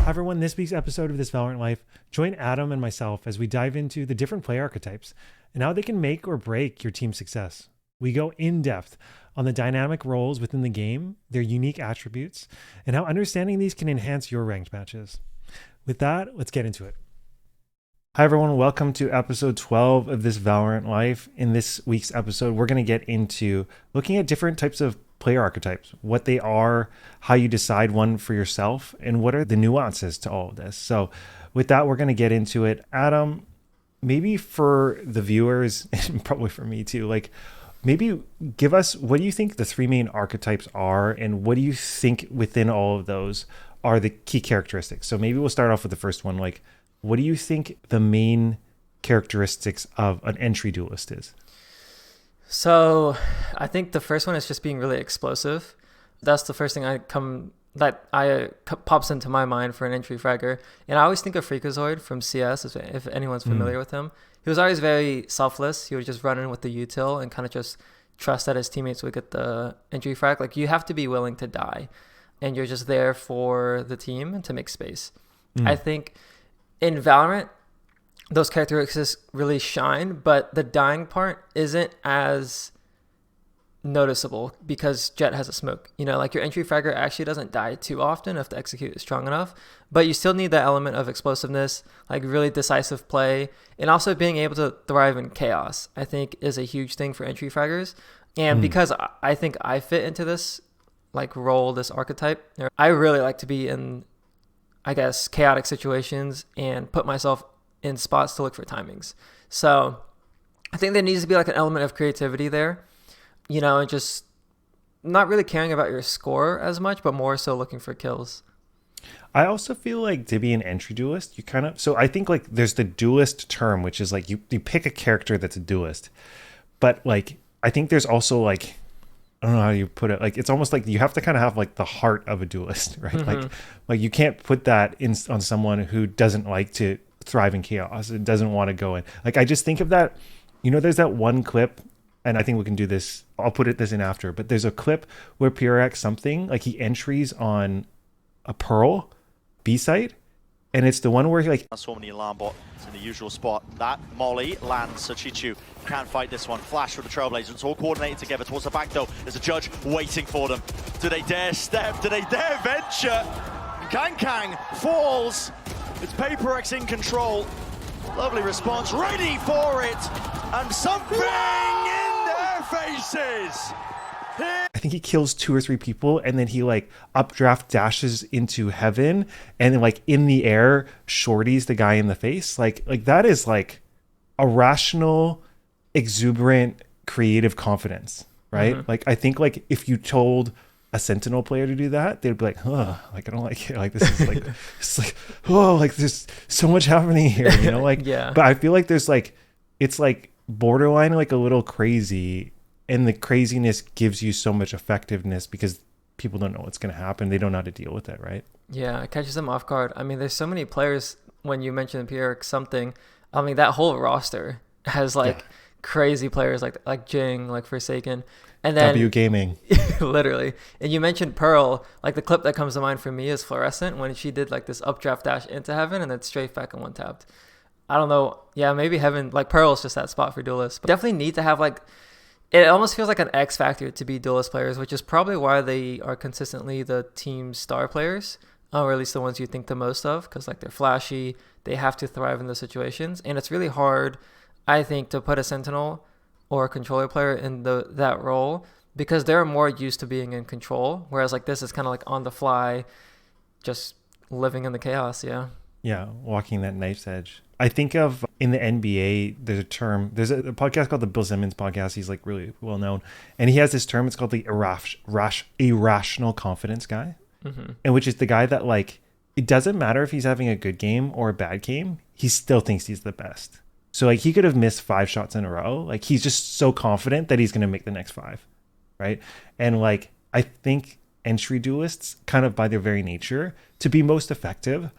Hi everyone, this week's episode of This Valorant Life, join Adam and myself as we dive into the different play archetypes and how they can make or break your team's success. We go in depth on the dynamic roles within the game, their unique attributes, and how understanding these can enhance your ranked matches. With that, let's get into it. Hi everyone, welcome to episode 12 of This Valorant Life. In this week's episode, we're going to get into looking at different types of player archetypes, what they are, how you decide one for yourself, and what are the nuances to all of this. So with that, we're going to get into it. Adam, maybe for the viewers, and probably for me too, maybe give us, what do you think the three main archetypes are, and what do you think within all of those are the key characteristics? So maybe we'll start off with the first one. What do you think the main characteristics of an entry duelist is? So I think the first one is just being really explosive. That's the first thing pops into my mind for an entry fragger. And I always think of Freakazoid from CS, if anyone's familiar with him. He was always very selfless. He would just run in with the util and kind of just trust that his teammates would get the entry frag. Like, you have to be willing to die, and you're just there for the team and to make space. I think in Valorant, those characteristics really shine, but the dying part isn't as noticeable because Jett has a smoke. Like, your entry fragger actually doesn't die too often if the execute is strong enough, but you still need that element of explosiveness, like really decisive play, and also being able to thrive in chaos, I think, is a huge thing for entry fraggers. And because I think I fit into this role, this archetype, I really like to be in, I guess, chaotic situations and put myself in spots to look for timings. So I think there needs to be an element of creativity there, and just not really caring about your score as much, but more so looking for kills. I also feel like to be an entry duelist, so I think there's the duelist term, which is you pick a character that's a duelist, but I think there's also I don't know how you put it. It's almost you have to kind of have the heart of a duelist, right? Mm-hmm. You can't put that on someone who doesn't like to thrive in chaos. It doesn't want to go in. I just think of that, there's that one clip, and I think we can do this. I'll put this in after, but there's a clip where PRX something, he entries on a Pearl B site, and it's the one where he That's so many alarm bot in the usual spot. That molly lands, so Chichu can't fight this one. Flash for the Trailblazers. It's all coordinated together towards the back though. There's a judge waiting for them. Do they dare step? Do they dare venture? Kang falls. It's PaperX in control. Lovely response, ready for it, and something in their faces. I think he kills 2 or 3 people, and then he updraft dashes into heaven, and then in the air shorties the guy in the face. That is a rational, exuberant, creative confidence, right? Mm-hmm. I think if you told a Sentinel player to do that, they'd be I don't like it. This is there's so much happening here, Yeah. But I feel there's it's borderline a little crazy, and the craziness gives you so much effectiveness because people don't know what's going to happen. They don't know how to deal with it, right? Yeah, it catches them off guard. I mean, there's so many players. When you mentioned PRX something, I mean, that whole roster has crazy players like Jing, Forsaken. And then W Gaming. Literally. And you mentioned Pearl. The clip that comes to mind for me is Fluorescent, when she did this updraft dash into heaven and then straight back and one tapped. I don't know. Yeah, maybe heaven, Pearl is just that spot for duelists. But definitely need to have it almost feels like an X factor to be duelist players, which is probably why they are consistently the team star players, or at least the ones you think the most of, because they're flashy, they have to thrive in those situations. And it's really hard, I think, to put a Sentinel or a controller player in that role, because they're more used to being in control, whereas this is kind of on the fly, just living in the chaos. Yeah, walking that knife's edge. I think of in the NBA, there's a podcast called the Bill Simmons podcast. He's really well known, and he has this term. It's called the irrational confidence guy, and which is the guy that it doesn't matter if he's having a good game or a bad game, he still thinks he's the best. So he could have missed 5 shots in a row. He's just so confident that he's going to make the next 5, right? And I think entry duelists, kind of by their very nature, to be most effective,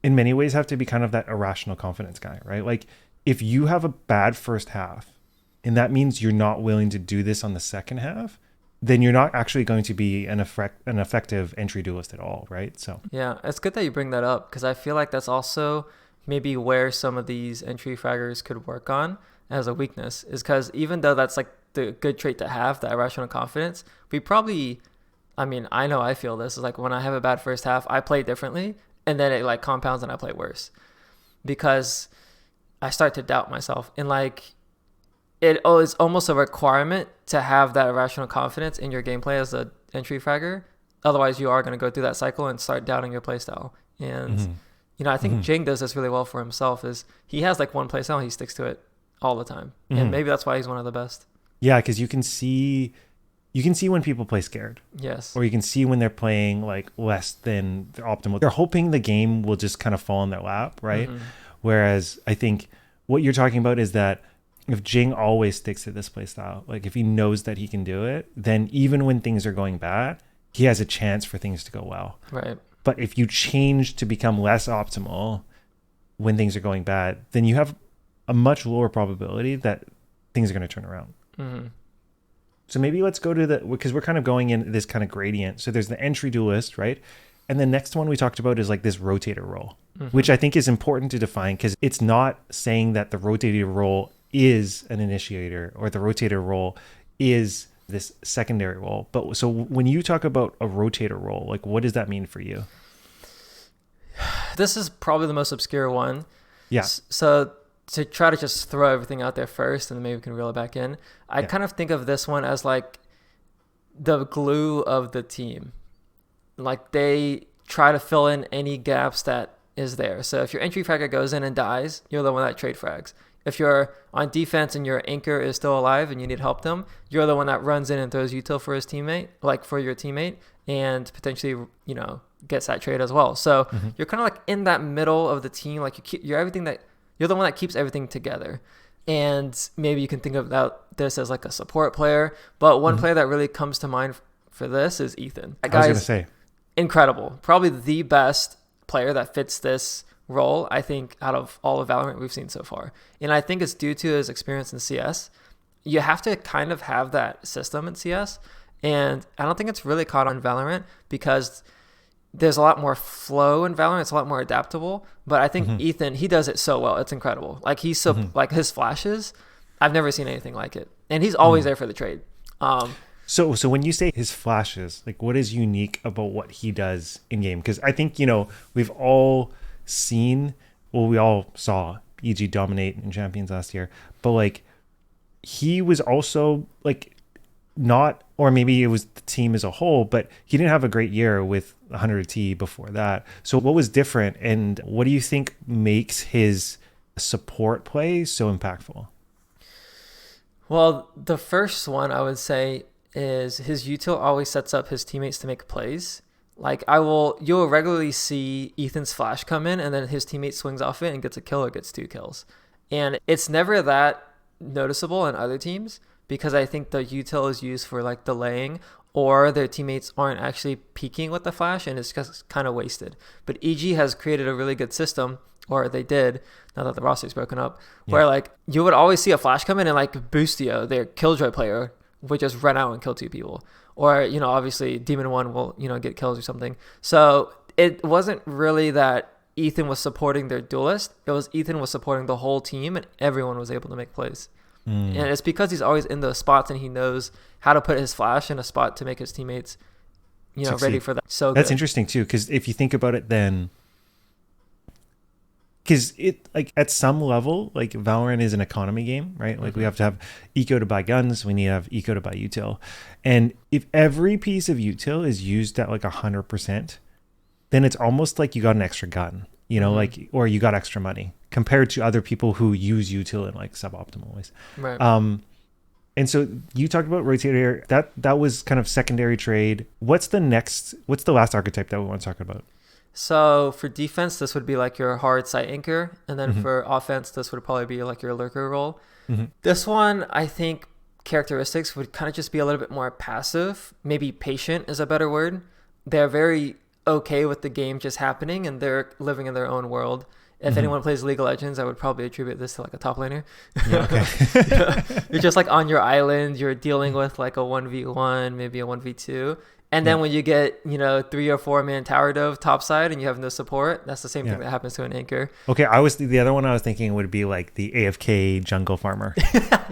in many ways have to be kind of that irrational confidence guy, right? If you have a bad first half, and that means you're not willing to do this on the second half, then you're not actually going to be an effective entry duelist at all, right? So yeah, it's good that you bring that up, because I feel like that's also maybe where some of these entry fraggers could work on as a weakness, is because even though that's like the good trait to have, that irrational confidence, we probably, I mean, I know I feel this, is like when I have a bad first half, I play differently, and then it like compounds and I play worse because I start to doubt myself. And like, it is almost a requirement to have that irrational confidence in your gameplay as an entry fragger. Otherwise, you are going to go through that cycle and start doubting your playstyle. And, you know, I think Jing does this really well for himself, is he has like one playstyle and he sticks to it all the time. And maybe that's why he's one of the best. Yeah, because you can see when people play scared. Yes. Or you can see when they're playing like less than their optimal. They're hoping the game will just kind of fall in their lap, right? Whereas I think what you're talking about is that if Jing always sticks to this play style, like if he knows that he can do it, then even when things are going bad, he has a chance for things to go well. Right. But if you change to become less optimal when things are going bad, then you have a much lower probability that things are going to turn around. So maybe let's go to because we're kind of going in this kind of gradient. So there's the entry duelist, right? And the next one we talked about is like this rotator role, which I think is important to define, because it's not saying that the rotator role is an initiator or the rotator role is this secondary role. But so when you talk about a rotator role, like what does that mean for you? This is probably the most obscure one. Yeah. So to try to just throw everything out there first and then maybe we can reel it back in, I kind of think of this one as like the glue of the team. Like they try to fill in any gaps that is there. So if your entry fragger goes in and dies, you're the one that trade frags. If you're on defense and your anchor is still alive and you need help them, you're the one that runs in and throws util for his teammate, like for your teammate, and potentially, you know, gets that trade as well. So you're kind of like in that middle of the team. Like you're everything that, you're the one that keeps everything together. And maybe you can think about this as like a support player. But one player that really comes to mind for this is Ethan. That I was guy going to is say. incredible. Probably the best player that fits this role, I think, out of all of Valorant we've seen so far. And I think it's due to his experience in CS. You have to kind of have that system in CS. And I don't think it's really caught on Valorant because there's a lot more flow in Valorant. It's a lot more adaptable. But I think Ethan, he does it so well. It's incredible. Like he's so like his flashes, I've never seen anything like it. And he's always there for the trade. So when you say his flashes, like what is unique about what he does in game? Because I think, you know, we've all seen, well, we all saw EG dominate in Champions last year, but like he was also like not, or maybe it was the team as a whole, but he didn't have a great year with 100T before that. So what was different, and what do you think makes his support play so impactful? Well, the first one I would say is his util always sets up his teammates to make plays. Like you'll regularly see Ethan's flash come in and then his teammate swings off it and gets a kill or gets 2 kills. And it's never that noticeable in other teams because I think the util is used for like delaying, or their teammates aren't actually peeking with the flash and it's just kind of wasted. But EG has created a really good system, or they did, now that the roster's broken up, where like you would always see a flash come in and like Boostio, their Killjoy player, would just run out and kill 2 people. Or, you know, obviously Demon 1 will, you know, get kills or something. So it wasn't really that Ethan was supporting their duelist. It was Ethan was supporting the whole team and everyone was able to make plays. And it's because he's always in those spots and he knows how to put his flash in a spot to make his teammates, you know, ready for that. So that's interesting too, because if you think about it then, because it like at some level, like Valorant is an economy game, right? Like we have to have eco to buy guns, we need to have eco to buy util. And if every piece of util is used at like 100%, then it's almost like you got an extra gun, you know, like, or you got extra money compared to other people who use util in like suboptimal ways. Right. And so you talked about Rotator, that was kind of secondary trade. What's the last archetype that we want to talk about? So for defense, this would be like your hard site anchor. And then for offense, this would probably be like your lurker role. This one, I think characteristics would kind of just be a little bit more passive. Maybe patient is a better word. They're very okay with the game just happening and they're living in their own world. If anyone plays League of Legends, I would probably attribute this to like a top laner. Yeah, okay. You're just like on your island, you're dealing with like a 1v1, maybe a 1v2. And then when you get, 3 or 4 man tower dove topside and you have no support, that's the same thing that happens to an anchor. Okay, the other one I was thinking would be like the AFK jungle farmer.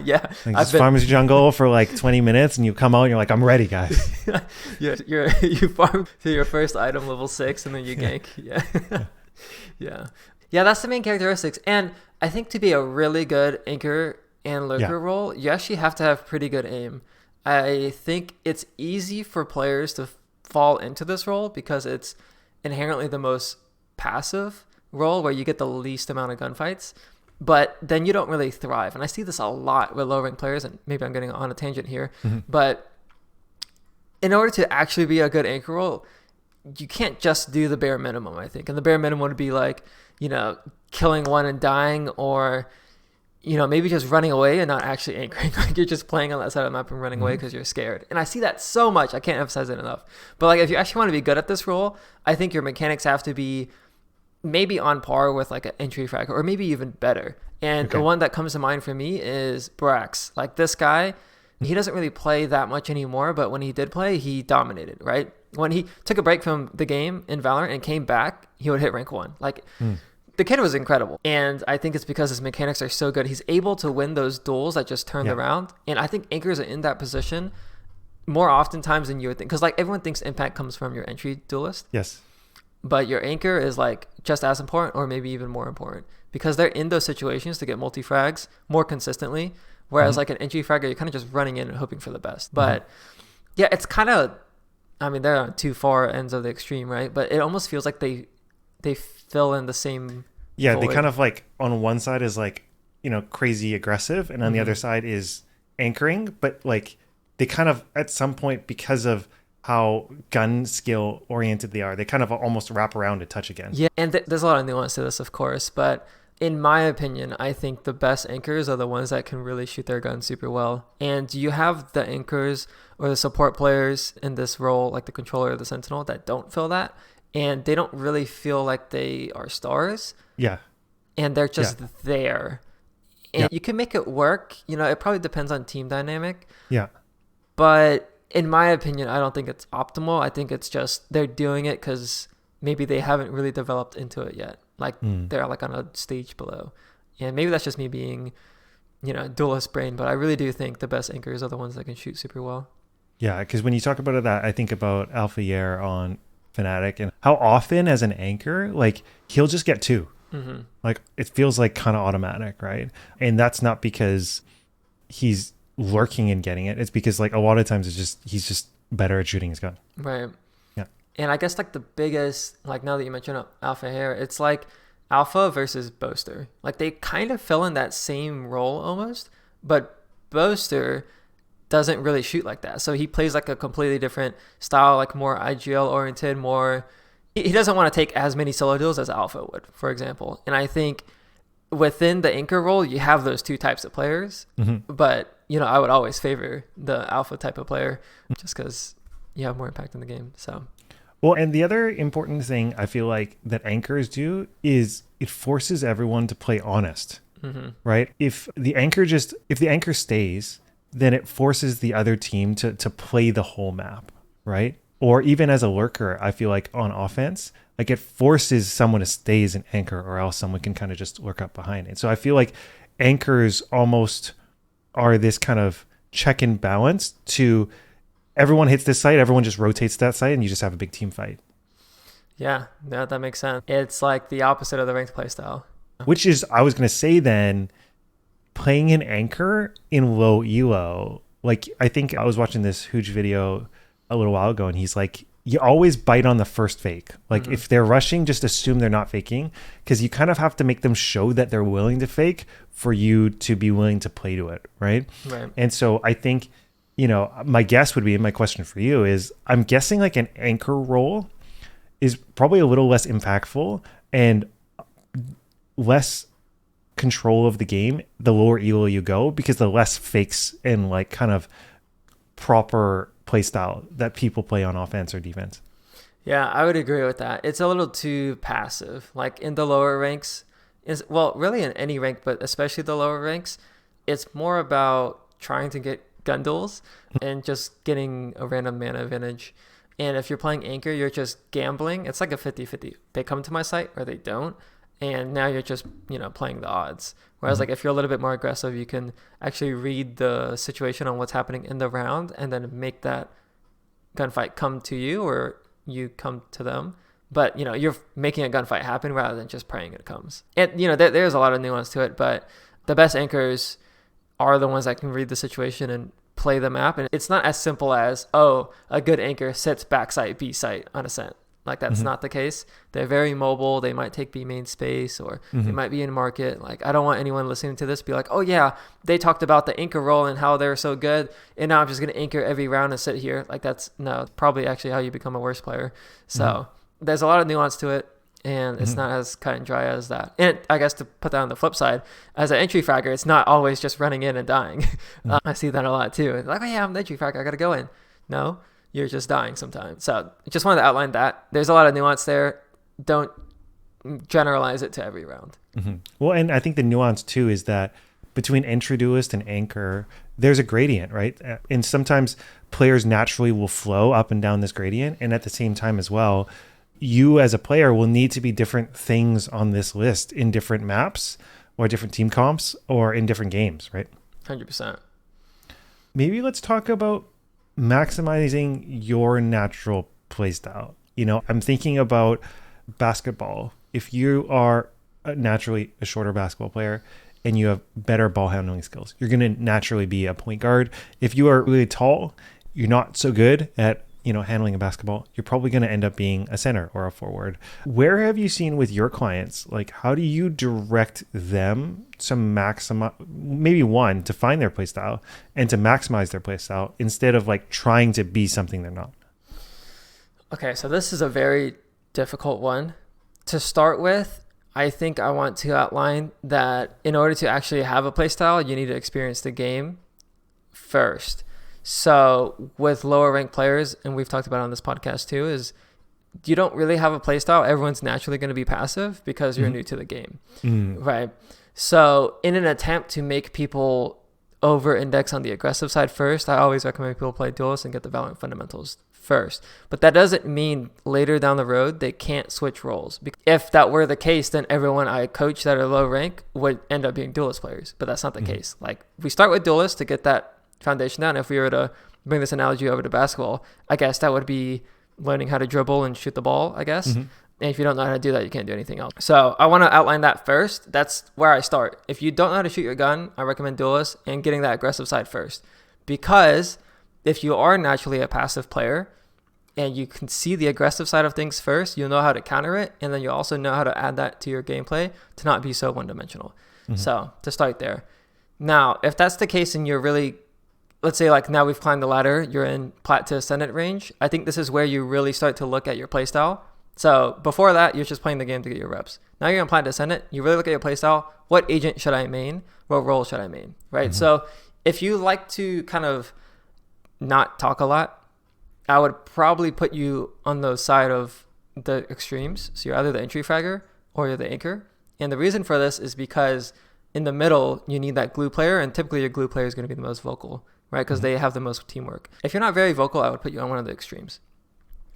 Yeah. Like just farms jungle for like 20 minutes and you come out and you're like, I'm ready, guys. You farm to your first item level 6 and then you gank. Yeah, that's the main characteristics. And I think to be a really good anchor and lurker role, you actually have to have pretty good aim. I think it's easy for players to fall into this role because it's inherently the most passive role where you get the least amount of gunfights, but then you don't really thrive. And I see this a lot with low rank players, and maybe I'm getting on a tangent here, but in order to actually be a good anchor role, you can't just do the bare minimum, I think. And the bare minimum would be like, killing one and dying, or maybe just running away and not actually anchoring. Like you're just playing on that side of the map and running away because you're scared. And I see that so much. I can't emphasize it enough. But like if you actually want to be good at this role, I think your mechanics have to be maybe on par with like an entry fragger, or maybe even better. And the one that comes to mind for me is Brax. Like this guy, he doesn't really play that much anymore, but when he did play, he dominated, right? When he took a break from the game in Valorant and came back, he would hit rank 1. Like the kid was incredible. And I think it's because his mechanics are so good. He's able to win those duels that just turn around. And I think anchors are in that position more oftentimes than you would think. Because like everyone thinks impact comes from your entry duelist. Yes. But your anchor is like just as important, or maybe even more important, because they're in those situations to get multi-frags more consistently. Whereas like an entry fragger, you're kind of just running in and hoping for the best. But yeah, it's kind of, I mean, they're on two far ends of the extreme, right? But it almost feels like they fill in the same void. They kind of like on one side is like, crazy aggressive, and on the other side is anchoring, but like they kind of at some point, because of how gun skill oriented they are, they kind of almost wrap around to touch again. Yeah, and there's a lot of nuance to this, of course, but in my opinion, I think the best anchors are the ones that can really shoot their guns super well. And you have the anchors or the support players in this role, like the controller or the sentinel, that don't feel that. And they don't really feel like they are stars. Yeah. And they're just there. And you can make it work. It probably depends on team dynamic. Yeah. But in my opinion, I don't think it's optimal. I think it's just they're doing it because maybe they haven't really developed into it yet. Like they're like on a stage below. And maybe that's just me being, duelist brain. But I really do think the best anchors are the ones that can shoot super well. Yeah, because when you talk about that, I think about Alpha Yair on Fnatic and how often as an anchor, like he'll just get 2. Like it feels like kind of automatic, right? And that's not because he's lurking and getting it. It's because like a lot of times he's just better at shooting his gun. Right. Yeah. And I guess like the biggest, like now that you mentioned Alpha Yair, it's like Alpha versus Boaster. Like they kind of fill in that same role almost, but Boaster doesn't really shoot like that. So he plays like a completely different style, like more IGL oriented, more, he doesn't want to take as many solo duels as Alpha would, for example. And I think within the anchor role, you have those two types of players, but I would always favor the Alpha type of player just because you have more impact in the game. So, well, and the other important thing I feel like that anchors do is it forces everyone to play honest, right? If the anchor stays, then it forces the other team to play the whole map, right? Or even as a lurker, I feel like on offense, like it forces someone to stay as an anchor, or else someone can kind of just lurk up behind it. So I feel like anchors almost are this kind of check and balance to everyone hits this site, everyone just rotates that site, and you just have a big team fight. Yeah, that makes sense. It's like the opposite of the ranked playstyle. Which is, I was going to say then, playing an anchor in low elo, like I think I was watching this huge video a little while ago, and he's like, you always bite on the first fake. Like if they're rushing, just assume they're not faking, because you kind of have to make them show that they're willing to fake for you to be willing to play to it, right? And so I think, my guess would be, and my question for you is, I'm guessing like an anchor role is probably a little less impactful and less control of the game the lower elo you go, because the less fakes and like kind of proper play style that people play on offense or defense. Yeah, I would agree with that. It's a little too passive. Like in the lower ranks, is, well, really in any rank, but especially the lower ranks, it's more about trying to get gun duels and just getting a random mana advantage. And if you're playing Anchor, you're just gambling. It's like a 50-50. They come to my site or they don't. And now you're just, playing the odds. Whereas like if you're a little bit more aggressive, you can actually read the situation on what's happening in the round and then make that gunfight come to you or you come to them. But, you're making a gunfight happen rather than just praying it comes. And, there's a lot of nuance to it, but the best anchors are the ones that can read the situation and play the map. And it's not as simple as, a good anchor sits backside B site on ascent. Like that's not the case. They're very mobile. They might take B main space or they might be in market. Like I don't want anyone listening to this be like, oh yeah, they talked about the anchor role and how they're so good. And now I'm just going to anchor every round and sit here. Like that's probably actually how you become a worse player. So there's a lot of nuance to it. And it's not as cut and dry as that. And I guess to put that on the flip side, as an entry fragger, it's not always just running in and dying. I see that a lot too. Like, oh yeah, I'm the entry fragger, I gotta go in. No, you're just dying sometimes. So just wanted to outline that. There's a lot of nuance there. Don't generalize it to every round. Well, and I think the nuance too is that between entry duelist and anchor, there's a gradient, right? And sometimes players naturally will flow up and down this gradient. And at the same time as well, you as a player will need to be different things on this list in different maps or different team comps or in different games, right? 100%. Maybe let's talk about maximizing your natural playstyle. I'm thinking about basketball. If you are naturally a shorter basketball player and you have better ball handling skills, you're going to naturally be a point guard. If you are really tall, you're not so good at handling a basketball, you're probably going to end up being a center or a forward. Where have you seen with your clients, like how do you direct them to maximize, maybe one, to find their play style and to maximize their play style instead of like trying to be something they're not? Okay, so this is a very difficult one. To start with, I think I want to outline that in order to actually have a play style, you need to experience the game first. So with lower ranked players, and we've talked about it on this podcast too, is you don't really have a play style. Everyone's naturally going to be passive because you're new to the game, right? So in an attempt to make people over-index on the aggressive side first, I always recommend people play Duelist and get the Valorant fundamentals first. But that doesn't mean later down the road they can't switch roles. If that were the case, then everyone I coach that are low rank would end up being Duelist players. But that's not the case. Like we start with Duelist to get that foundation down. If we were to bring this analogy over to basketball, I guess that would be learning how to dribble and shoot the ball, I guess. And if you don't know how to do that, you can't do anything else. So I want to outline that first. That's where I start. If you don't know how to shoot your gun, I recommend Duelist and getting that aggressive side first. Because if you are naturally a passive player and you can see the aggressive side of things first, you'll know how to counter it. And then you also know how to add that to your gameplay to not be so one-dimensional. So to start there. Now, if that's the case and you're really, let's say like now we've climbed the ladder, you're in plat to ascendant range, I think this is where you really start to look at your playstyle. So before that, you're just playing the game to get your reps. Now you're in plat to ascendant, you really look at your playstyle. What agent should I main? What role should I main? Right? So if you like to kind of not talk a lot, I would probably put you on the side of the extremes. So you're either the entry fragger or you're the anchor. And the reason for this is because in the middle, you need that glue player, and typically your glue player is going to be the most vocal, right? Because they have the most teamwork. If you're not very vocal, I would put you on one of the extremes.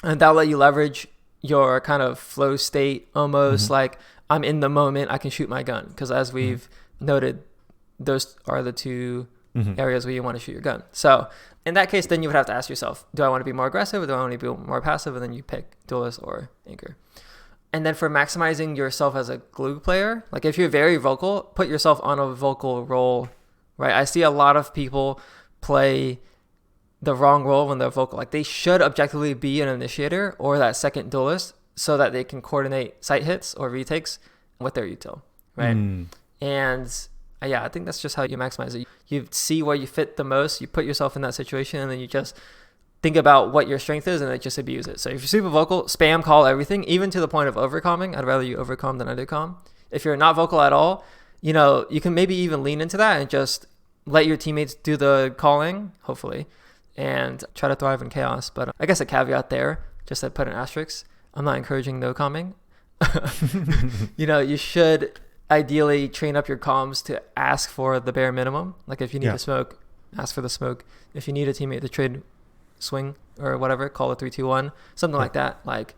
And that'll let you leverage your kind of flow state, almost like I'm in the moment, I can shoot my gun. Because as we've noted, those are the two areas where you want to shoot your gun. So in that case, then you would have to ask yourself, do I want to be more aggressive or do I want to be more passive? And then you pick Duelist or Anchor. And then for maximizing yourself as a glue player, like if you're very vocal, put yourself on a vocal role, right? I see a lot of people play the wrong role when they're vocal. Like they should objectively be an initiator or that second Duelist so that they can coordinate sight hits or retakes with their util, right? And yeah, I think that's just how you maximize it. You see where you fit the most, you put yourself in that situation, and then you just think about what your strength is and then just abuse it. So if you're super vocal, spam call everything, even to the point of overcalming. I'd rather you overcalm than I do calm. If you're not vocal at all, you can maybe even lean into that and just let your teammates do the calling, hopefully, and try to thrive in chaos. But I guess a caveat there, just to put an asterisk, I'm not encouraging no calming. You should ideally train up your comms to ask for the bare minimum. Like if you need a smoke, ask for the smoke. If you need a teammate to trade swing or whatever, call a 3-2-1, something like that. Like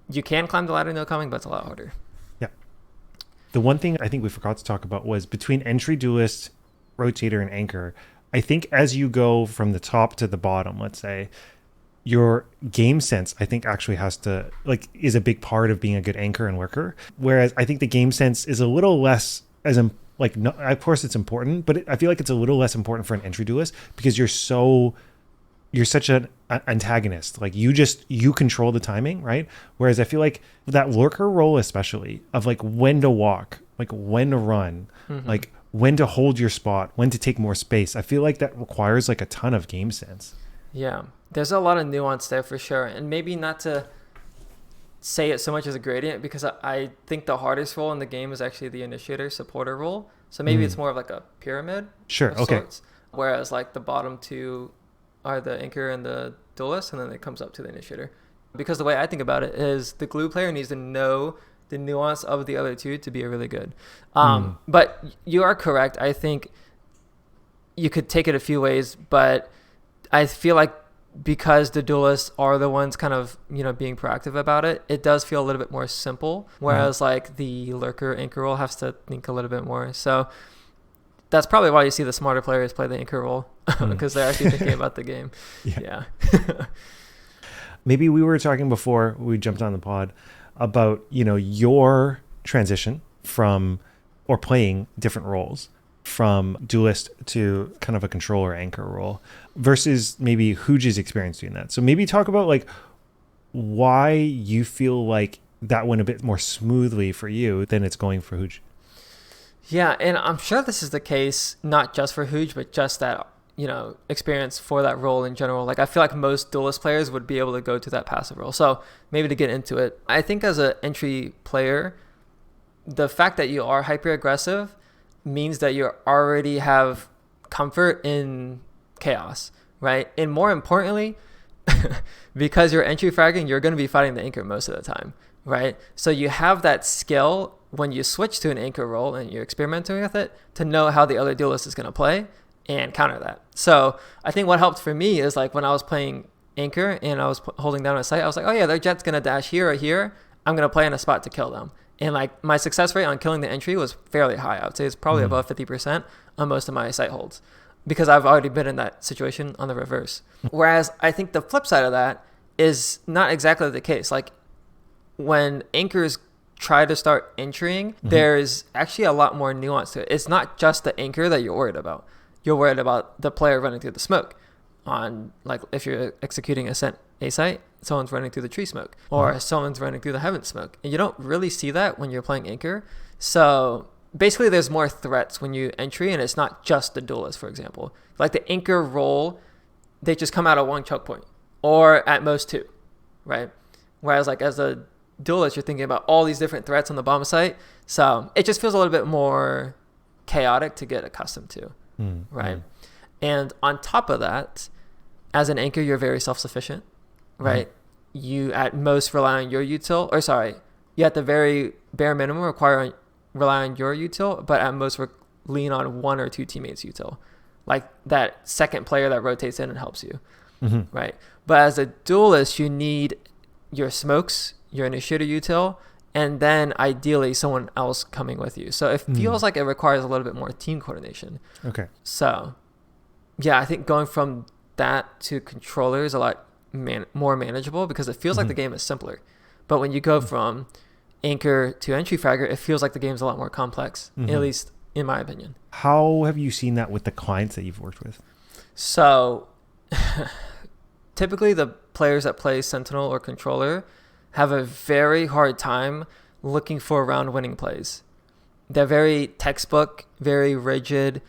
you can climb the ladder no coming, but it's a lot harder. Yeah. The one thing I think we forgot to talk about was between entry, duelist, rotator, and anchor. I think as you go from the top to the bottom, let's say, your game sense, I think actually has to is a big part of being a good anchor and lurker. Whereas I think the game sense is a little less no, of course it's important, but I feel like it's a little less important for an entry duelist because you're such an antagonist. Like you control the timing, right? Whereas I feel like that lurker role, especially of like when to walk, like when to run, like when to hold your spot, when to take more space. I feel like that requires like a ton of game sense. Yeah, there's a lot of nuance there for sure. And maybe not to say it so much as a gradient, because I think the hardest role in the game is actually the initiator supporter role. So maybe it's more of like a pyramid. Sure. Okay. Sorts, whereas like the bottom two are the anchor and the duelist, and then it comes up to the initiator. Because the way I think about it is the glue player needs to know the nuance of the other two to be really good. But you are correct. I think you could take it a few ways, but I feel like because the duelists are the ones kind of, being proactive about it, it does feel a little bit more simple. Whereas like the lurker anchor role has to think a little bit more. So that's probably why you see the smarter players play the anchor role, because they're actually thinking about the game. Yeah. Maybe we were talking before we jumped on the pod about, your transition from or playing different roles from duelist to kind of a controller anchor role versus maybe Hooj's experience doing that. So maybe talk about like why you feel like that went a bit more smoothly for you than it's going for Hooj. Yeah, and I'm sure this is the case not just for Hooj, but just that, experience for that role in general. Like I feel like most duelist players would be able to go to that passive role. So maybe to get into it, I think as an entry player, the fact that you are hyper aggressive means that you already have comfort in chaos, right? And more importantly, because you're entry fragging, you're going to be fighting the anchor most of the time, right? So you have that skill when you switch to an anchor role and you're experimenting with it to know how the other duelist is going to play and counter that. So I think what helped for me is like when I was playing anchor and I was holding down a sight, I was like, oh yeah, their jet's going to dash here or here. I'm going to play in a spot to kill them. And like my success rate on killing the entry was fairly high. I would say it's probably above 50% on most of my sight holds because I've already been in that situation on the reverse. Whereas I think the flip side of that is not exactly the case. Like when anchors try to start entering, there's actually a lot more nuance to it. It's not just the anchor that you're worried about. You're worried about the player running through the smoke on like if you're executing a sent A site, someone's running through the tree smoke or someone's running through the heaven smoke. And you don't really see that when you're playing anchor. So basically there's more threats when you entry and it's not just the duelist, for example. Like the anchor role, they just come out of one choke point or at most two, right? Whereas like as a duelist, you're thinking about all these different threats on the bomb site. So it just feels a little bit more chaotic to get accustomed to, right? And on top of that, as an anchor, you're very self-sufficient, right? You at most rely on your util, you at the very bare minimum rely on your util, but at most lean on one or two teammates' util, like that second player that rotates in and helps you, right? But as a duelist, you need your smokes, your initiator util, and then ideally someone else coming with you. So it feels like it requires a little bit more team coordination. Okay. So yeah, I think going from that to controller is a lot more manageable because it feels like the game is simpler. But when you go from anchor to entry fragger, it feels like the game's a lot more complex, at least in my opinion. How have you seen that with the clients that you've worked with? So typically the players that play Sentinel or controller have a very hard time looking for round winning plays. They're very textbook, very rigid.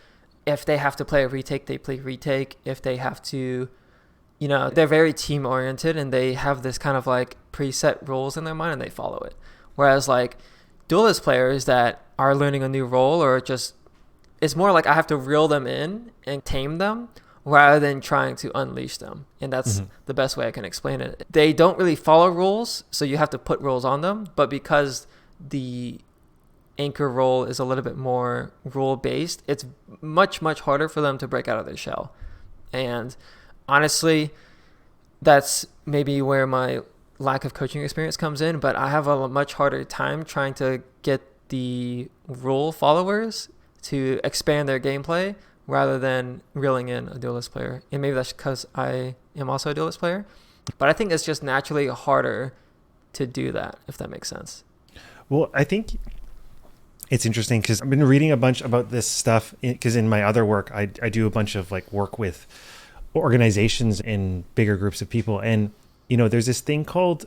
If they have to play a retake, they play retake. If they have to, they're very team oriented and they have this kind of like preset rules in their mind and they follow it. Whereas like duelist players that are learning a new role or just, it's more like I have to reel them in and tame them rather than trying to unleash them. And that's the best way I can explain it. They don't really follow rules, so you have to put rules on them. But because the anchor role is a little bit more rule based, it's much harder for them to break out of their shell. And honestly, that's maybe where my lack of coaching experience comes in, but I have a much harder time trying to get the rule followers to expand their gameplay rather than reeling in a Duelist player. And maybe that's because I am also a Duelist player, but I think it's just naturally harder to do that, if that makes sense. Well, I think it's interesting because I've been reading a bunch about this stuff because in my other work, I do a bunch of like work with organizations and bigger groups of people. And, you know, there's this thing called,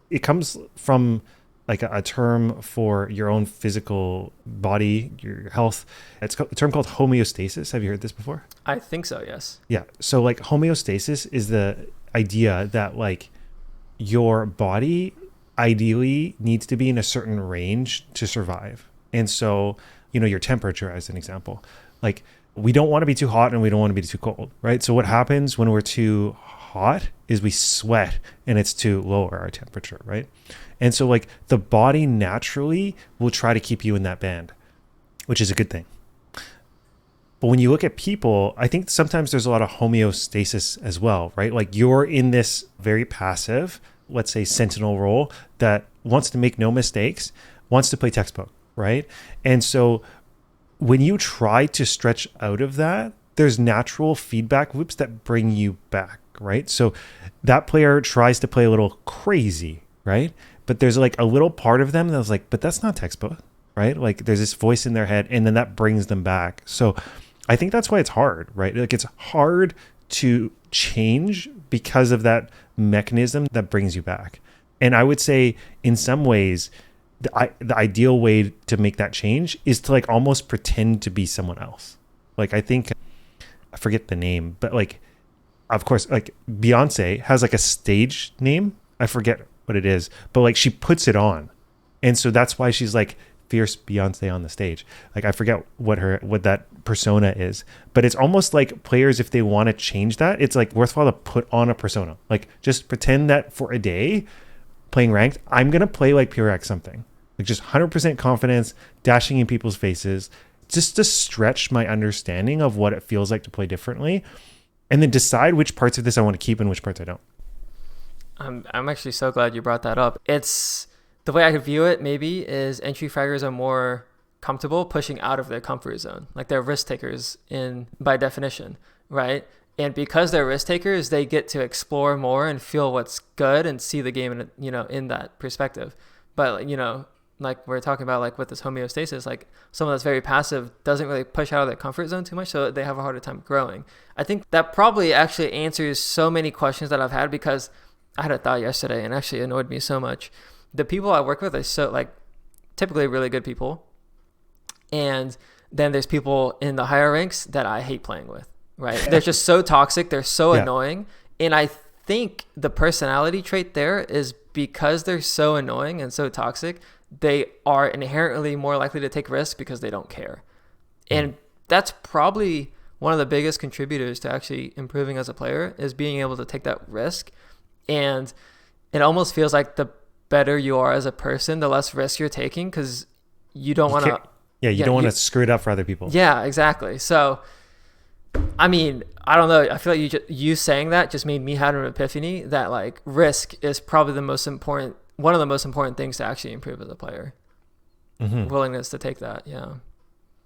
it comes from like a term for your own physical body, your health. It's a term called homeostasis. Have you heard this before? I think so, yes. Yeah. So like homeostasis is the idea that like your body ideally needs to be in a certain range to survive. And so, you know, your temperature as an example, like we don't want to be too hot and we don't want to be too cold, right? So what happens when we're too hot is we sweat and it's to lower our temperature, right? And so like the body naturally will try to keep you in that band, which is a good thing. But when you look at people, I think sometimes there's a lot of homeostasis as well, right? Like you're in this very passive, let's say sentinel role that wants to make no mistakes, wants to play textbook, right? And so when you try to stretch out of that, there's natural feedback loops that bring you back, right? So that player tries to play a little crazy, right? But there's like a little part of them that was like, but that's not textbook, right? Like there's this voice in their head and then that brings them back. So I think that's why it's hard, right? Like it's hard to change because of that mechanism that brings you back. And I would say in some ways, the ideal way to make that change is to like almost pretend to be someone else. Like I think, I forget the name, but like, of course, like Beyonce has like a stage name. I forget what it is, but like she puts it on. And so that's why she's like fierce Beyonce on the stage. Like I forget what that persona is, but it's almost like players, if they want to change that, it's like worthwhile to put on a persona. Like just pretend that for a day playing ranked, I'm going to play like pure X something, like just 100% confidence, dashing in people's faces, just to stretch my understanding of what it feels like to play differently, and then decide which parts of this I want to keep and which parts I don't. I'm actually so glad you brought that up. It's the way I could view it maybe is entry fraggers are more comfortable pushing out of their comfort zone. Like they're risk takers by definition, right? And because they're risk takers, they get to explore more and feel what's good and see the game in, you know, in that perspective. But, you know, like we're talking about, like with this homeostasis, like someone that's very passive doesn't really push out of their comfort zone too much, so they have a harder time growing. I think that probably actually answers so many questions that I've had, because I had a thought yesterday and actually annoyed me so much. The people I work with are so like typically really good people. And then there's people in the higher ranks that I hate playing with, right? They're just so toxic. They're so annoying. And I think the personality trait there is because they're so annoying and so toxic, they are inherently more likely to take risks because they don't care. And that's probably one of the biggest contributors to actually improving as a player, is being able to take that risk. And it almost feels like the better you are as a person, the less risk you're taking, because you don't want to. Yeah, you don't want to screw it up for other people. Yeah, exactly. So, I mean, I don't know. I feel like you saying that just made me have an epiphany that like risk is probably one of the most important things to actually improve as a player. Mm-hmm. Willingness to take that. Yeah.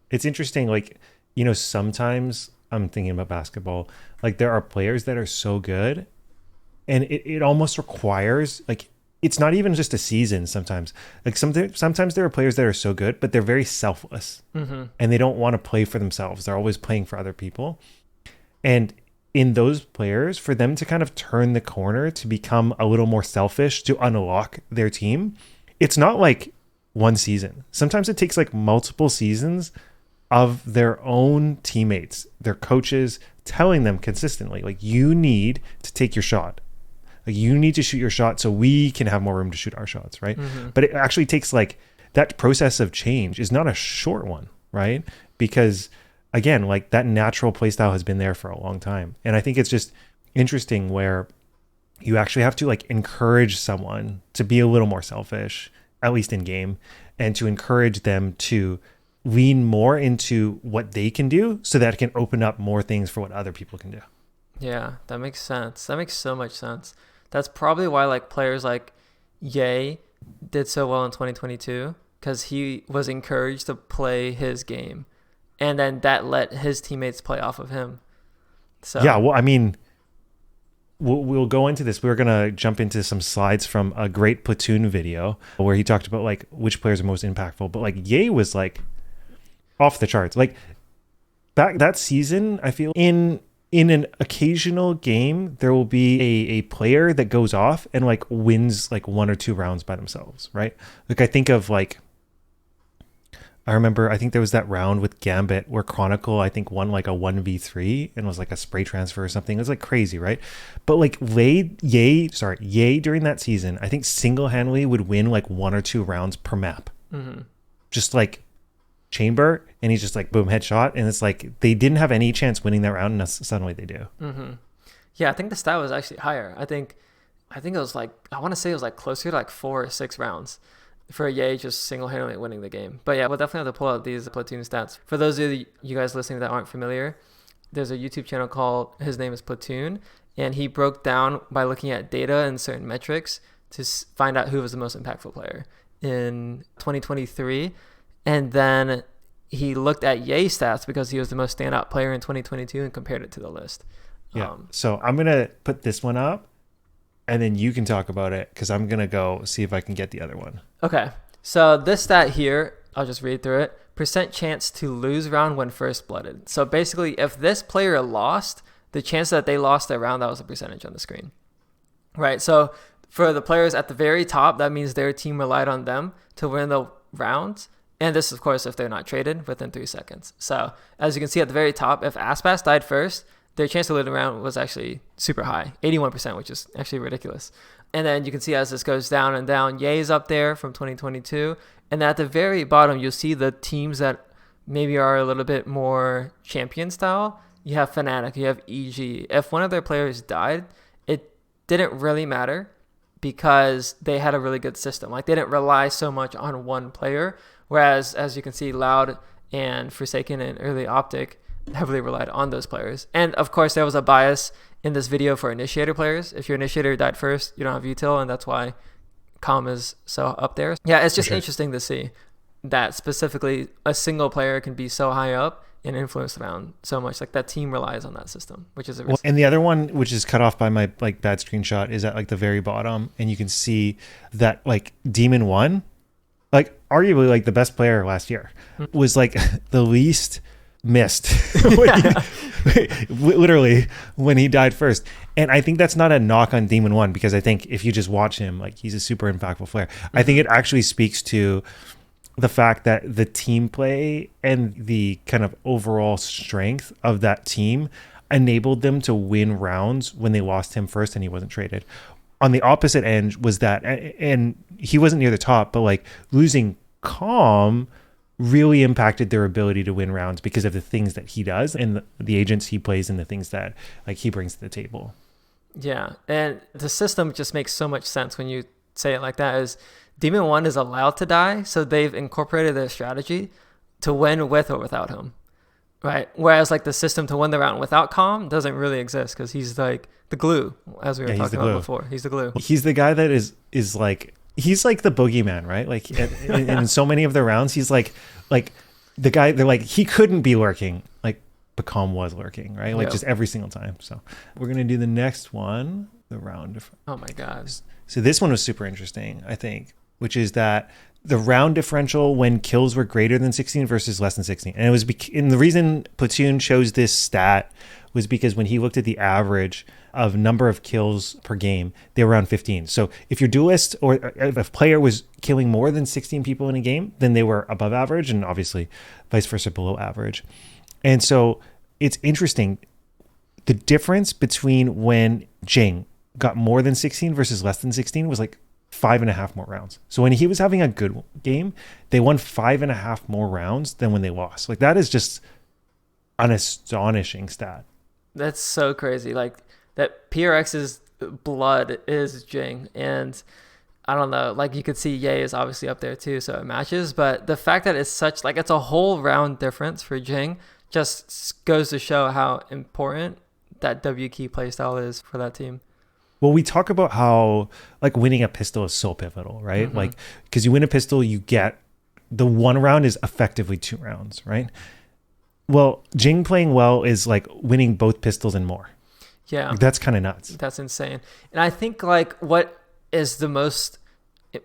It's interesting. Like, you know, sometimes I'm thinking about basketball, like there are players that are so good, and it almost requires, like, it's not even just a season sometimes. Like sometimes there are players that are so good, but they're very selfless, mm-hmm. and they don't want to play for themselves. They're always playing for other people. And in those players, for them to kind of turn the corner to become a little more selfish, to unlock their team, it's not like one season. Sometimes it takes like multiple seasons of their own teammates, their coaches telling them consistently, like, you need to take your shot. Like, you need to shoot your shot so we can have more room to shoot our shots, right? Mm-hmm. But it actually takes, like, that process of change is not a short one, right? Because again, like, that natural play style has been there for a long time. And I think it's just interesting where you actually have to, like, encourage someone to be a little more selfish, at least in game, and to encourage them to lean more into what they can do so that it can open up more things for what other people can do. Yeah, that makes sense. That makes so much sense. That's probably why like players like Ye did so well in 2022, because he was encouraged to play his game, and then that let his teammates play off of him. So yeah, well, I mean, we'll go into this. We're gonna jump into some slides from a great Platoon video where he talked about like which players are most impactful. But like Ye was like off the charts. Like back that season, I feel in an occasional game there will be a player that goes off and like wins like 1 or 2 rounds by themselves, right? Like I think of like, I think there was that round with Gambit where Chronicle I think won like a 1v3 and was like a spray transfer or something. It was like crazy, right? But like Ye during that season I think single-handedly would win like 1 or 2 rounds per map. Just like chamber, and he's just like boom, headshot, and it's like they didn't have any chance winning that round and suddenly they do. Yeah, I think the stat was actually higher. I think it was like, I want to say it was like closer to like 4 or 6 rounds for Ye just single-handedly winning the game. But yeah, we'll definitely have to pull out these Platoon stats. For those of you guys listening that aren't familiar, there's a YouTube channel called, his name is Platoon, and he broke down by looking at data and certain metrics to find out who was the most impactful player in 2023. And then he looked at Ye stats because he was the most standout player in 2022 and compared it to the list. Yeah. So I'm going to put this one up and then you can talk about it because I'm going to go see if I can get the other one. Okay. So this stat here, I'll just read through it. Percent chance to lose round when first blooded. So basically, if this player lost, the chance that they lost their round, that was a percentage on the screen. Right. So for the players at the very top, that means their team relied on them to win the rounds. And this, of course, if they're not traded within 3 seconds. So as you can see at the very top, if Aspas died first, their chance to lose the round was actually super high, 81%, which is actually ridiculous. And then you can see as this goes down and down, Ye's up there from 2022. And at the very bottom, you'll see the teams that maybe are a little bit more champion style. You have Fnatic, you have EG. If one of their players died, it didn't really matter because they had a really good system. Like they didn't rely so much on one player. Whereas, as you can see, Loud and Forsaken and Early Optic heavily relied on those players. And of course, there was a bias in this video for initiator players. If your initiator died first, you don't have util, and that's why Calm is so up there. Yeah, it's just interesting to see that specifically a single player can be so high up and influence the round so much. Like that team relies on that system, which is a risk. And the other one, which is cut off by my like bad screenshot, is at like the very bottom, and you can see that like Demon 1, like arguably like the best player last year, was like the least missed literally when he died first. And I think that's not a knock on Demon 1, because I think if you just watch him, like he's a super impactful player. I think it actually speaks to the fact that the team play and the kind of overall strength of that team enabled them to win rounds when they lost him first and he wasn't traded. On the opposite end was that, and he wasn't near the top, but like losing Calm really impacted their ability to win rounds because of the things that he does and the agents he plays and the things that like he brings to the table. Yeah, and the system just makes so much sense when you say it like that. Is Demon 1 is allowed to die, so they've incorporated their strategy to win with or without him, right? Whereas like the system to win the round without Calm doesn't really exist because he's like the glue, as we were talking about before. He's the glue. He's the guy that is like, he's like the boogeyman, right? Like in so many of the rounds, he's like the guy, they're like, he couldn't be lurking, like Calm was lurking, right? Like just every single time. So we're going to do the next one, the round. Oh my God. So this one was super interesting, I think, which is that the round differential when kills were greater than 16 versus less than 16. And it was, and the reason Platoon chose this stat was because when he looked at the average of number of kills per game, they were around 15. So if your duelist or if a player was killing more than 16 people in a game, then they were above average, and obviously vice versa, below average. And so it's interesting, the difference between when Jing got more than 16 versus less than 16 was like 5.5 more rounds. So when he was having a good game, they won 5.5 more rounds than when they lost. Like that is just an astonishing stat. That's so crazy. Like that PRX's blood is Jing, and I don't know, like you could see Ye is obviously up there too, so it matches. But the fact that it's such like it's a whole round difference for Jing just goes to show how important that W key playstyle is for that team. Well, we talk about how like winning a pistol is so pivotal, right? Mm-hmm. Like because you win a pistol, you get the one round is effectively 2 rounds, right? Well, Jing playing well is like winning both pistols and more. Yeah, Like, that's kind of nuts. that's insane. And I think like what is the most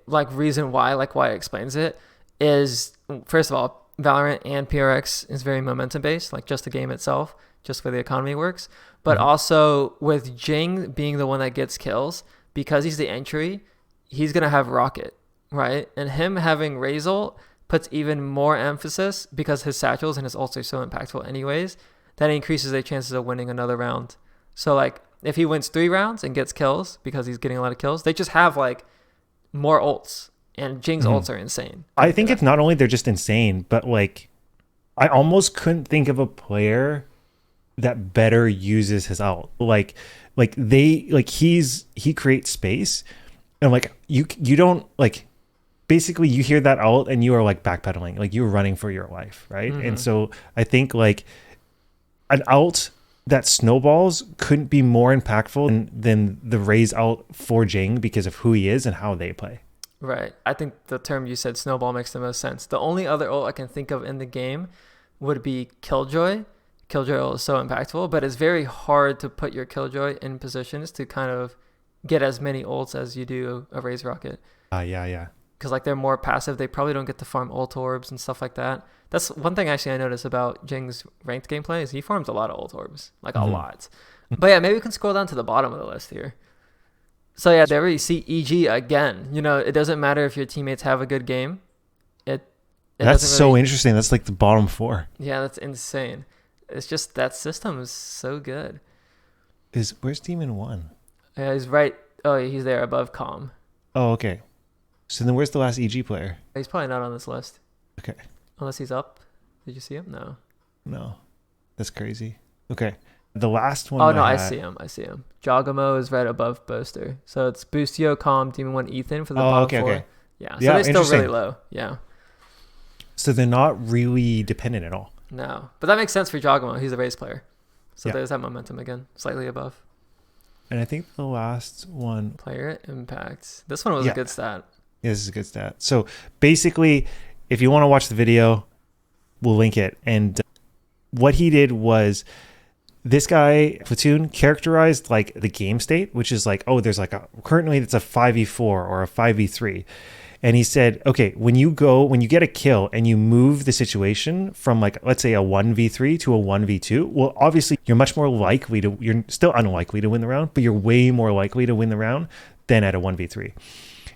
like reason why it explains it is, first of all, Valorant and PRX is very momentum based, like just the game itself, just where the economy works. But also with Jing being the one that gets kills, because he's the entry, he's gonna have Rocket, right? And him having Razor puts even more emphasis, because his satchels and his ults are so impactful anyways, that increases their chances of winning another round. So like if he wins 3 rounds and gets kills because he's getting a lot of kills, they just have like more ults, and Jing's ults are insane. I think it's not only they're just insane, but like I almost couldn't think of a player that better uses his ult. Like he creates space, and like you don't like, basically you hear that ult and you are like backpedaling, like you're running for your life, right? And so I think like an ult that snowballs couldn't be more impactful than the Raze ult for Jing, because of who he is and how they play. Right. I think the term you said, snowball, makes the most sense. The only other ult I can think of in the game would be Killjoy. Killjoy ult is so impactful, but it's very hard to put your Killjoy in positions to kind of get as many ults as you do a Raze Rocket. Yeah. Because like they're more passive. They probably don't get to farm ult orbs and stuff like that. That's one thing actually I noticed about Jing's ranked gameplay is he farms a lot of ult orbs, like a lot. But yeah, maybe we can scroll down to the bottom of the list here. So yeah, there you see EG again. You know, it doesn't matter if your teammates have a good game. That's doesn't so really, interesting. That's like the bottom 4. Yeah, that's insane. It's just that system is so good. Where's Demon 1? Yeah, he's right. Oh, he's there above Calm. Oh, okay. So then where's the last EG player? He's probably not on this list. Okay. Unless he's up. Did you see him? No. That's crazy. Okay. The last one. Oh, no, I see him. Jogamo is right above Boaster. So it's Boostio, Calm, Demon 1, Ethan for the bottom 4. Okay. Yeah, so Yeah, they're still really interesting. low. Yeah. So they're not really dependent at all. No. But that makes sense for Jogamo. He's a race player. So Yeah. there's that momentum again, slightly above. And I think the last one. Player impact. This one was a good stat. Yeah, this is a good stat. So basically, if you want to watch the video, we'll link it. And what he did was, this guy, Platoon, characterized like the game state, which is like, oh, there's like currently it's a 5v4 or a 5v3. And he said, okay, when you get a kill and you move the situation from like, let's say a 1v3 to a 1v2, well, obviously you're still unlikely to win the round, but you're way more likely to win the round than at a 1v3.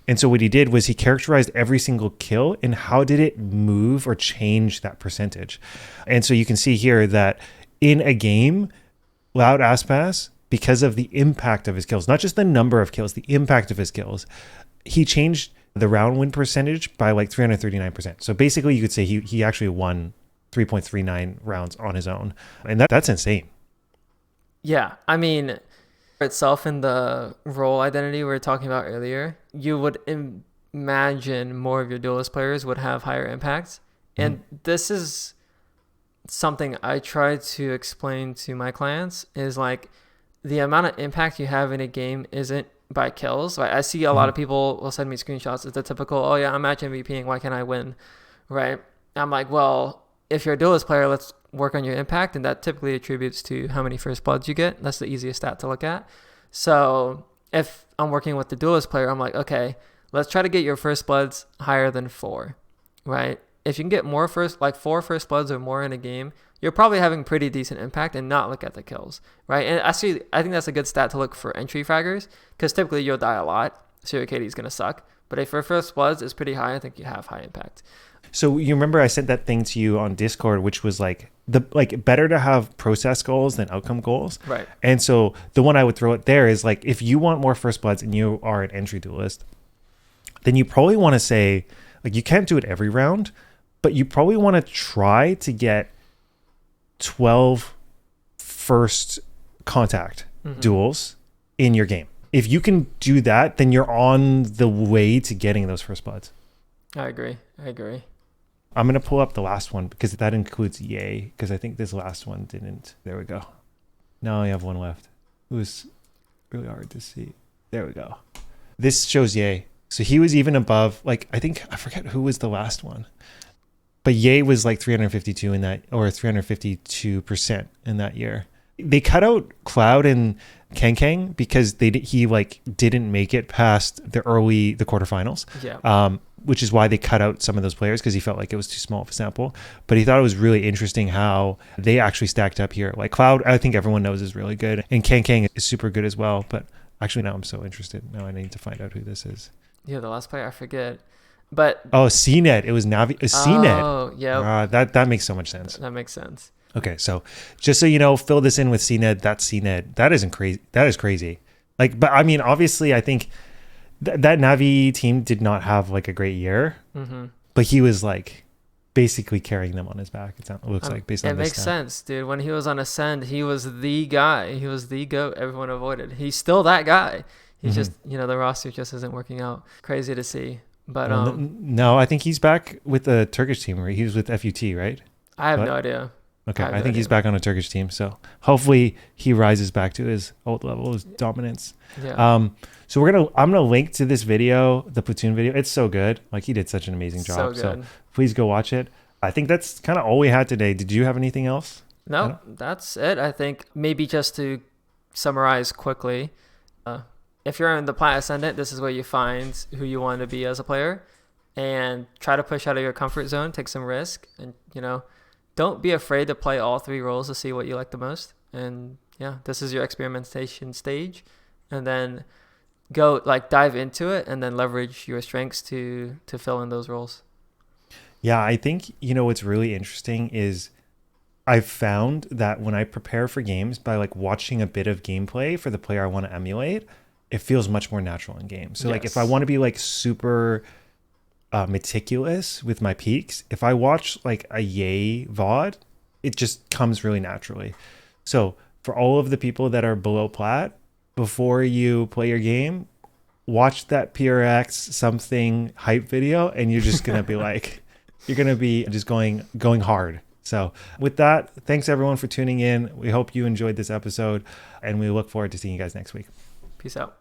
And so what he did was he characterized every single kill and how did it move or change that percentage. And so you can see here that in a game, Loud Aspas, because of the impact of his kills, not just the number of kills, the impact of his kills, he changed the round win percentage by like 339%. So basically you could say he actually won 3.39 rounds on his own. And that's insane. Yeah. I mean, itself in the role identity we were talking about earlier, you would imagine more of your duelist players would have higher impacts. And this is something I try to explain to my clients, is like the amount of impact you have in a game isn't by kills. Like I see a lot of people will send me screenshots. It's the typical, oh yeah, I'm match MVPing, why can't I win? Right? I'm like, well, if you're a duelist player, let's work on your impact, and that typically attributes to how many first bloods you get. That's the easiest stat to look at. So if I'm working with the duelist player, I'm like, okay, let's try to get your first bloods higher than 4, right? If you can get more 4 first bloods or more in a game, you're probably having pretty decent impact, and not look at the kills, right? And actually, I think that's a good stat to look for entry fraggers, because typically you'll die a lot, so your KD is going to suck. But if your first bloods is pretty high, I think you have high impact. So you remember I sent that thing to you on Discord, which was like better to have process goals than outcome goals. Right. And so the one I would throw it there is like, if you want more first bloods and you are an entry duelist, then you probably want to say, like, you can't do it every round, but you probably want to try to get 12 first contact duels in your game. if you can do that, then you're on the way to getting those first bloods. I agree. I'm going to pull up the last one because that includes Yay, because I think this last one didn't. There we go. Now I have one left. It was really hard to see. There we go. This shows Yay. So he was even above, like, I forget who was the last one. But Ye was like 352 in that, or 352% in that year. They cut out Cloud and Kang because he like didn't make it past the quarterfinals. Yeah. Which is why they cut out some of those players, because he felt like it was too small of a sample. But he thought it was really interesting how they actually stacked up here. Like Cloud, I think everyone knows is really good, and Kang is super good as well. But actually, now I'm so interested. Now I need to find out who this is. Yeah, the last player I forget. But CNET. It was CNET. Oh, yeah. That makes so much sense. That makes sense. Okay, so just so you know, fill this in with CNET. That's CNET. That isn't crazy. That is crazy. Like, but I mean, obviously, I think that Navi team did not have like a great year, but he was like basically carrying them on his back. It looks like based on this. It makes sense, dude. When he was on Ascend, he was the guy. He was the GOAT everyone avoided. He's still that guy. He's just, the roster just isn't working out. Crazy to see. But no, I think he's back with the Turkish team. Right? He was with FUT, right? I have no idea. Okay, I think he's back on a Turkish team. So hopefully he rises back to his old level, his dominance. Yeah. So I'm gonna link to this video, the Platoon video. It's so good. Like he did such an amazing job. So please go watch it. I think that's kind of all we had today. Did you have anything else? No, that's it. I think maybe just to summarize quickly. If you're in the Plat Ascendant, this is where you find who you want to be as a player and try to push out of your comfort zone, take some risk, and, don't be afraid to play all three roles to see what you like the most. And yeah, this is your experimentation stage, and then go dive into it and then leverage your strengths to fill in those roles. Yeah, I think, what's really interesting is I've found that when I prepare for games by watching a bit of gameplay for the player I want to emulate, it feels much more natural in game. So if I want to be super meticulous with my peaks, if I watch a Yay VOD, it just comes really naturally. So for all of the people that are below plat, before you play your game, watch that PRX something hype video, and you're just gonna be you're gonna be just going hard. So with that, thanks everyone for tuning in. We hope you enjoyed this episode, and we look forward to seeing you guys next week. Peace out.